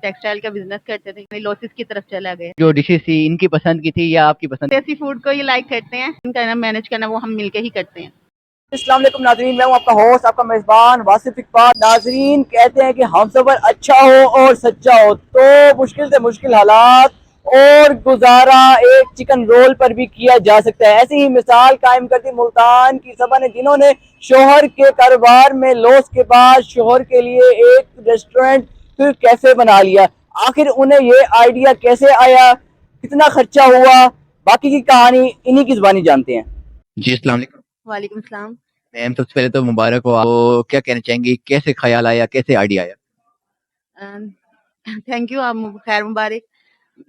Textile का business करते थे, लॉसेस की तरफ चला गया। जो डिशेस थी इनकी पसंद की थी या आपकी पसंद? देसी फूड को ये लाइक करते हैं, इनका मैनेज करना वो हम मिलके ही करते हैं। अस्सलाम वालेकुम नाजरीन, मैं हूं आपका होस्ट, आपका मेजबान वासिफ इकबाल। नाजरीन, कहते हैं कि हमसफर अच्छा हो और सच्चा हो तो मुश्किल से मुश्किल हालात और गुजारा एक चिकन रोल पर भी किया जा सकता है। ऐसी ही मिसाल कायम करती मुल्तान की सबा ने, जिन्होंने शोहर के कारोबार में लॉस के बाद शोहर के लिए एक रेस्टोरेंट फिर कैफे बना लिया। आखिर उन्हें ये आइडिया कैसे आया, कितना खर्चा हुआ, बाकी की कहानी इन्हीं की जुबानी जानते हैं। जी अस्सलाम वालेकुम वालेकुम सलाम। मैम, सबसे पहले तो मुबारक हो। आपको क्या कहना चाहेंगी, कैसे ख्याल आया, कैसे आइडिया आया? थैंक यू, आप खैर मुबारक।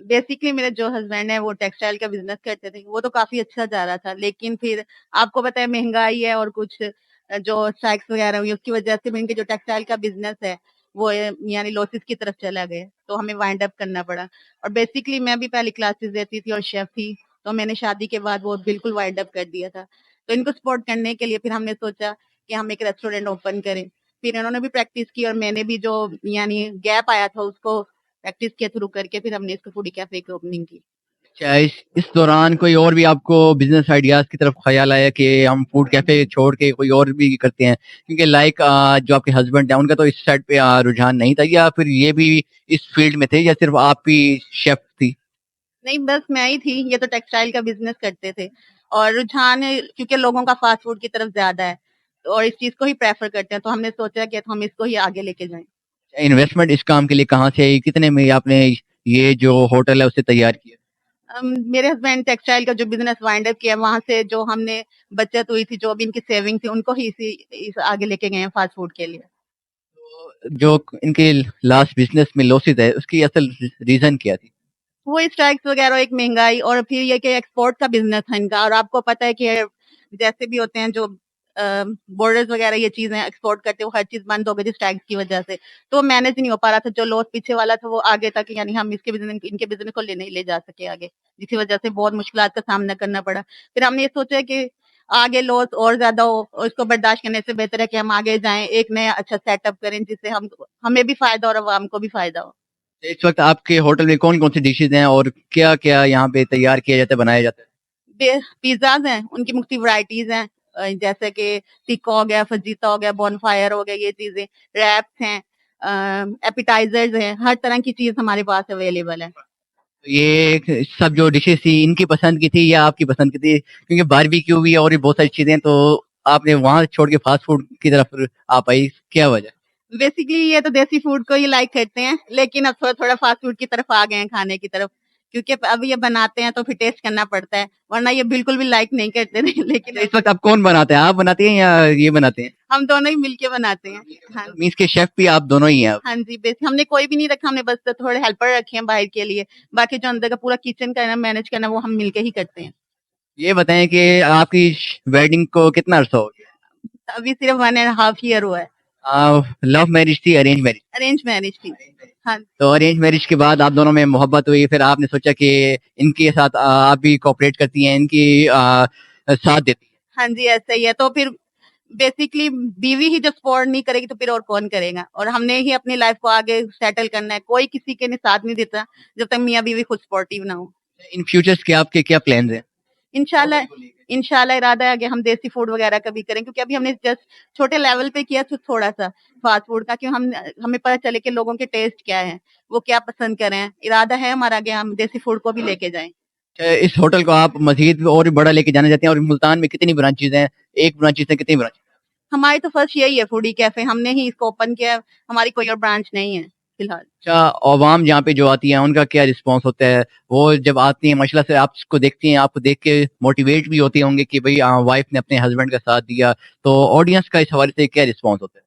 बेसिकली मेरे जो हस्बैंड है वो टेक्सटाइल का बिजनेस करते थे, वो तो काफी अच्छा जा रहा था, लेकिन फिर आपको पता है महंगाई है और कुछ जो स्ट्राइक्स वगैरह हुई उसकी वजह से इनके जो टेक्सटाइल का बिजनेस है वो यानी लॉसेस की तरफ चला गया, तो हमें वाइंड अप करना पड़ा। और बेसिकली मैं भी पहले क्लासेस देती थी और शेफ थी, तो मैंने शादी के बाद वो बिल्कुल वाइंड अप कर दिया था। तो इनको सपोर्ट करने के लिए फिर हमने सोचा कि हम एक रेस्टोरेंट ओपन करें। फिर इन्होंने भी प्रैक्टिस की और मैंने भी जो यानी गैप आया था उसको प्रैक्टिस के थ्रू करके फिर हमने इसको फूडी कैफे की ओपनिंग की। क्या इस दौरान कोई और भी आपको बिजनेस आइडियाज की तरफ ख्याल आया कि हम फूड कैफे छोड़ के कोई और भी करते हैं? क्योंकि लाइक जो आपके हस्बैंड हैं उनका तो इस साइड पे रुझान नहीं था, या फिर ये भी इस फील्ड में थे, या सिर्फ आप ही शेफ थी? नहीं, बस मैं ही थी, ये तो टेक्सटाइल का बिजनेस करते थे और रुझान क्योंकि लोगों का फास्ट फूड की तरफ ज्यादा है और इस चीज को ही प्रेफर करते हैं, तो हमने सोचा कि हम इसको ही आगे लेके जाएं। इन्वेस्टमेंट इस काम के लिए कहाँ से आई, कितने में आपने ये जो होटल है उसे तैयार किया? मेरे हस्बैंड टेक्सटाइल का जो बिजनेस वाइंड अप किया वहां से जो हमने बचत हुई थी, जो भी इनकी सेविंग थी, उनको ही इस आगे लेके गए हैं फास्ट फूड के लिए। जो इनके लास्ट बिजनेस में लॉसेस है उसकी असल रीजन क्या थी? वो स्ट्राइक्स वगैरह, एक महंगाई और फिर ये कि एक्सपोर्ट का बिजनेस है इनका, और आपको पता है कि जैसे भी होते हैं जो बॉर्डर्स वगैरह ये चीजें एक्सपोर्ट करते हैं, वो हर चीज बंद हो गई थी स्ट्राइक्स की वजह से, तो मैनेज नहीं हो पा रहा था। जो लॉस पीछे वाला था वो आगे तक यानी हम इसके बिजनेस इनके बिजनेस को नहीं ले जा सके आगे, जिसकी वजह से बहुत मुश्किलात का सामना करना पड़ा। फिर हमने ये सोचा कि आगे लॉस और ज्यादा हो और इसको बर्दाश्त करने से बेहतर है कि हम आगे जाएं, एक नया अच्छा सेटअप करें जिससे हम हमें भी फायदा और आवाम को भी फायदा हो। इस वक्त आपके होटल में कौन कौन सी डिशेज हैं और क्या क्या यहाँ पे तैयार किया जाता है, बनाया जाता पिज्जाज हैं, उनकी मुख्तलिफ वैरायटीज हैं, जैसे कि टिक्का हो गया, फजीता हो गया, बॉनफायर हो गया, ये चीजें, रैप्स हैं, एपिटाइजर्स हैं, हर तरह की चीज हमारे पास अवेलेबल है। है? ये सब जो डिशेज थी इनकी पसंद की थी या आपकी पसंद की थी? क्योंकि बारबेक्यू भी और भी बहुत सारी चीजें, तो आपने वहां छोड़ के फास्ट फूड की तरफ आप आई, क्या वजह? बेसिकली ये तो देसी फूड को ही लाइक करते हैं, लेकिन अब थोड़ा थोड़ा फास्ट फूड की तरफ आ गए हैं, खाने की तरफ, क्योंकि अब ये बनाते हैं तो फिर टेस्ट करना पड़ता है, वरना ये बिल्कुल भी लाइक नहीं करते थे लेकिन इस वक्त आप कौन बनाते हैं, आप बनाते हैं या ये बनाते हैं? हम दोनों ही मिलके बनाते हैं। हाँ, मीन्स के शेफ भी आप दोनों ही हैं आप? हाँ जी, बेसिक हमने कोई भी नहीं रखा, हमने बस थोड़े हेल्पर रखे हैं बाहर के लिए, बाकी जो अंदर का पूरा किचन का है ना मैनेज करना, वो हम मिलके ही करते हैं। ये बताएं कि आपकी वेडिंग को कितना अर्सा हो अभी सिर्फ 1.5 ईयर हुआ है। गया? लव मैरिज थी, अरेंज मैरिज? अरेंज मैरिज थी। हाँ, तो अरेंज मैरिज के बाद आप दोनों में मोहब्बत हुई, फिर आपने सोचा कि इनके साथ आप भी कोऑपरेट करती हैं, इनकी साथ देती हैं। हाँ जी, ऐसा ही है। तो फिर बेसिकली बीवी ही जब सपोर्ट नहीं करेगी तो फिर और कौन करेगा, और हमने ही अपनी लाइफ को आगे सेटल करना है, कोई किसी के साथ नहीं देता जब तक मियाँ बीवी खुद सपोर्टिव ना हो। इन फ्यूचर्स के आपके क्या प्लान्स हैं? इंशाल्लाह, इंशाल्लाह इरादा है कि हम देसी फूड वगैरह का भी करें, क्योंकि अभी हमने जस्ट छोटे लेवल पे किया तो थोड़ा सा फास्ट फूड का, क्यों हमें पता चले कि लोगों के टेस्ट क्या है, वो क्या पसंद करें। इरादा है हमारा कि हम देसी फूड को भी लेके जाएं। इस होटल को आप मजीद और भी बड़ा लेके जाना चाहते हैं? और मुल्तान में कितनी ब्रांचेज हैं, एक ब्रांचेज से कितनी ब्रांच? हमारी तो फर्स्ट यही है फूडी कैफे, हमने ही इसको ओपन किया है, हमारी कोई और ब्रांच नहीं है फिलहाल। अच्छा, अवाम जहाँ पे जो आती है उनका क्या रिस्पॉन्स होता है? वो जब आती है माशाल्लाह से आपको देखती हैं, आपको देख के मोटिवेट भी होते होंगे कि भाई वाइफ ने अपने हस्बैंड का साथ दिया, तो ऑडियंस का इस हवाले से क्या रिस्पॉन्स होता है?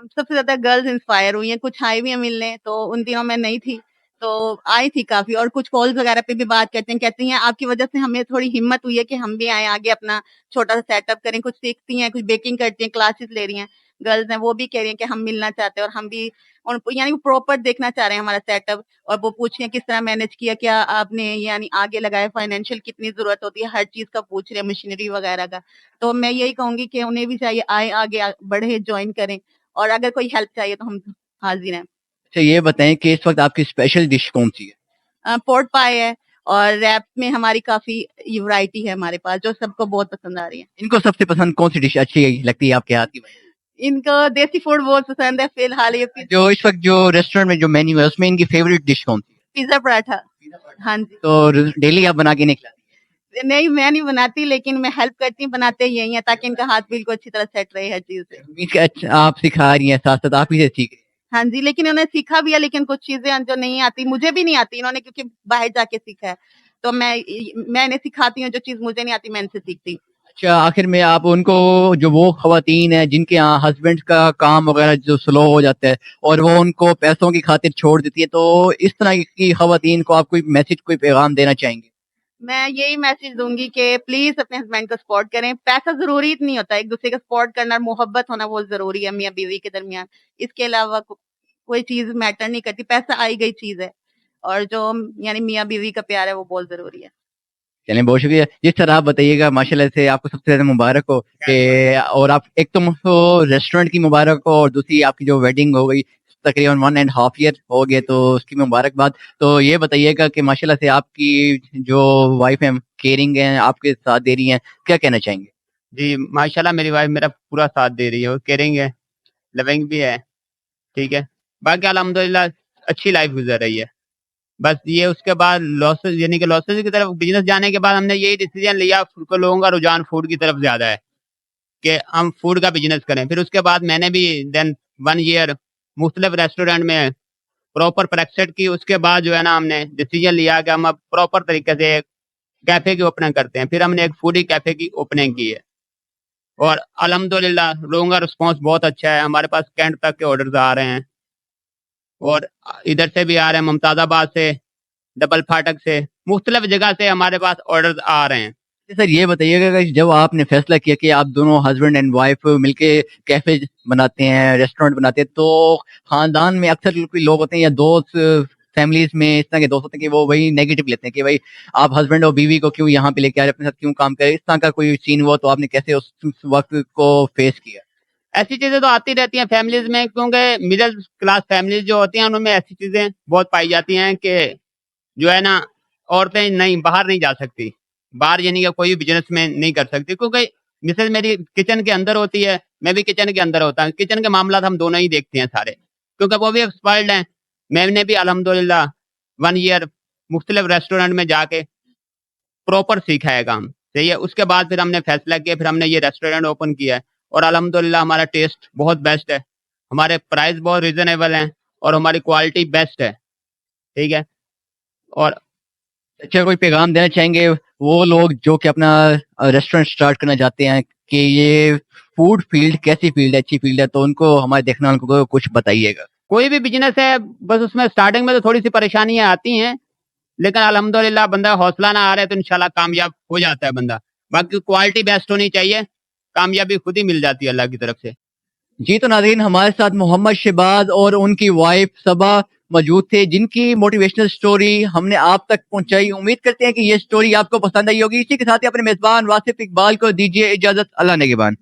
सबसे ज्यादा गर्ल्स इंस्पायर हुई हैं, कुछ आई भी हैं मिलने, तो उन दिनों में नहीं थी तो आई थी काफी, और कुछ कॉल्स वगैरह पे भी बात करते हैं, कहती हैं आपकी वजह से हमें थोड़ी हिम्मत हुई है कि हम भी आए आगे, अपना छोटा सा सेटअप करें, कुछ सीखती हैं, कुछ बेकिंग करती हैं, क्लासेस ले रही हैं, गर्ल्स हैं, वो भी कह रही हैं कि हम मिलना चाहते हैं और हम भी उनको यानी प्रॉपर देखना चाह रहे हैं हमारा सेटअप, और वो पूछ रही हैं किस तरह मैनेज किया, क्या आपने यानी आगे लगाया, फाइनेंशियल कितनी जरूरत होती है, हर चीज का पूछ रहे हैं, मशीनरी वगैरह का। तो मैं यही कहूंगी कि उन्हें भी चाहिए आए आगे बढ़े, ज्वाइन करें, और अगर कोई हेल्प चाहिए तो हम हाजिर हैं। अच्छा, ये बताएं कि इस वक्त आपकी स्पेशल डिश कौन सी है? पोर्ट पाई है और रैप में हमारी काफी वैरायटी है हमारे पास जो सबको बहुत पसंद आ रही है। इनको सबसे पसंद कौन सी डिश अच्छी लगती है आपके हाथ की? इनको देसी फूड बहुत पसंद है। फिलहाल ये जो इस वक्त जो रेस्टोरेंट में जो मेन्यू है उसमें इनकी फेवरेट डिश कौन सी है? पिज्जा पराठा। हाँ जी। तो डेली आप बना के नहीं खिलाती? नहीं, मैं नहीं बनाती, लेकिन मैं हेल्प करती हूँ, बनाते यही है ताकि इनका हाथ बिल्कुल अच्छी तरह सेट रहे हर चीज से। मीन्स कि अच्छा आप सिखा रही हैं, साथ साथ आप ही से सीख रही हैं। हाँ जी, लेकिन उन्होंने सीखा भी है, लेकिन कुछ चीजें जो नहीं आती, मुझे भी नहीं आती, इन्होंने क्योंकि बाहर जाके सीखा है, तो मैं इन्हें सिखाती हूँ, जो चीज मुझे नहीं आती मैं इनसे सीखती हूँ। अच्छा, आखिर में आप उनको, जो वो खवातीन है जिनके यहाँ हस्बैंड का काम वगैरह जो स्लो हो जाता है और वो उनको पैसों की खातिर छोड़ देती है, तो इस तरह की खवातीन को आप कोई मैसेज, कोई पैगाम देना चाहेंगे? मैं यही मैसेज दूंगी कि प्लीज अपने हस्बैंड को सपोर्ट करें। पैसा जरूरी नहीं होता, एक दूसरे का सपोर्ट करना और मोहब्बत होना बहुत जरूरी है मियाँ बीवी के दरमियान। इसके अलावा कोई चीज मैटर नहीं करती, पैसा आई गई चीज है, और जो यानी मियाँ बीवी का प्यार है वो बहुत जरूरी है। चलें, बहुत शुक्रिया। जिस तरह आप बताइएगा, माशाल्लाह से आपको सबसे ज्यादा मुबारक हो कि, और आप एक तो रेस्टोरेंट की मुबारक हो और दूसरी आपकी जो वेडिंग हो गई तकरीबन 1.5 ईयर हो गए, तो उसकी मुबारकबाद। तो ये बताइएगा कि माशाल्लाह से आपकी जो वाइफ है केयरिंग है, आपके साथ दे रही हैं, क्या कहना चाहेंगे? जी, माशाल्लाह मेरी वाइफ मेरा पूरा साथ दे रही है, वो केयरिंग है, लविंग भी है, ठीक है। बाकी अल्हम्दुलिल्लाह अच्छी लाइफ गुजर रही है। बस ये उसके बाद लॉसेस, यानी कि लॉसेस की तरफ बिज़नेस जाने के बाद हमने यही डिसीजन लिया, को लोगों का रुझान फूड की तरफ ज़्यादा है कि हम फूड का बिज़नेस करें। फिर उसके बाद मैंने भी देन 1 ईयर मुख्तलिफ रेस्टोरेंट में प्रॉपर प्रैक्टिस की। उसके बाद जो है ना, हमने डिसीजन लिया कि हम अब प्रॉपर तरीके से एक कैफ़े की ओपनिंग करते हैं। फिर हमने एक फूडी कैफ़े की ओपनिंग की है और अल्हम्दुलिल्लाह लोगों का रिस्पॉन्स बहुत अच्छा है। हमारे पास कैंट तक के ऑर्डर्स आ रहे हैं और इधर से भी आ रहे हैं, मुमताज़ाबाद से, डबल फाटक से, मुख्तलिफ जगह से हमारे पास ऑर्डर्स आ रहे हैं। सर, ये बताइएगा कि जब आपने फैसला किया कि आप दोनों हस्बैंड एंड वाइफ मिलके कैफे बनाते हैं, रेस्टोरेंट बनाते हैं, तो खानदान में अक्सर कोई लोग होते हैं या दोस्त, फैमिलीज में इस तरह के दोस्त होते हैं कि वो वही नेगेटिव लेते हैं कि भाई आप हस्बैंड और बीवी को क्यों यहाँ पे लेके आ रहे हैं, अपने साथ क्यों काम करे। इस तरह का कोई सीन हुआ तो आपने कैसे उस वक्त को फेस किया? ऐसी चीज़ें तो आती रहती हैं फैमिलीज़ में, क्योंकि मिडल क्लास फैमिलीज़ जो होती हैं उनमें ऐसी चीज़ें बहुत पाई जाती हैं कि जो है ना, औरतें नहीं बाहर नहीं जा सकती, बाहर यानी कि कोई बिजनेस में नहीं कर सकती, क्योंकि मिसेज मेरी किचन के अंदर होती है, मैं भी किचन के अंदर होता हूँ। किचन के मामला हम दोनों ही देखते हैं सारे, क्योंकि वो भी एक्सपर्ट हैं, मैंने भी अल्हम्दुलिल्लाह 1 ईयर मुख्तलिफ रेस्टोरेंट में जाके प्रॉपर सीखा है काम, सही है। उसके बाद फिर हमने फैसला किया, फिर हमने ये रेस्टोरेंट ओपन किया है और अल्हम्दुलिल्लाह हमारा टेस्ट बहुत बेस्ट है, हमारे प्राइस बहुत रीज़नेबल हैं और हमारी क्वालिटी बेस्ट है, ठीक है। और अच्छा, कोई पैगाम देना चाहेंगे वो लोग जो कि अपना रेस्टोरेंट स्टार्ट करना चाहते हैं कि ये फूड फील्ड कैसी फील्ड है, अच्छी फील्ड है, तो उनको, हमारे देखने वालों को कुछ बताइएगा। कोई भी बिजनेस है, बस उसमें स्टार्टिंग में तो थोड़ी सी परेशानियां आती हैं, लेकिन अल्हम्दुलिल्लाह बंदा हौसला ना आ रहा है तो इंशाल्लाह कामयाब हो जाता है बंदा। बाकी क्वालिटी बेस्ट होनी चाहिए, कामयाबी खुद ही मिल जाती है अल्लाह की तरफ से। जी, तो नाज़रीन, हमारे साथ मोहम्मद शहबाज और उनकी वाइफ सबा मौजूद थे, जिनकी मोटिवेशनल स्टोरी हमने आप तक पहुंचाई। उम्मीद करते हैं कि ये स्टोरी आपको पसंद आई होगी। इसी के साथ ही अपने मेजबान वासिफ इकबाल को दीजिए इजाजत। अल्लाह निगहबान।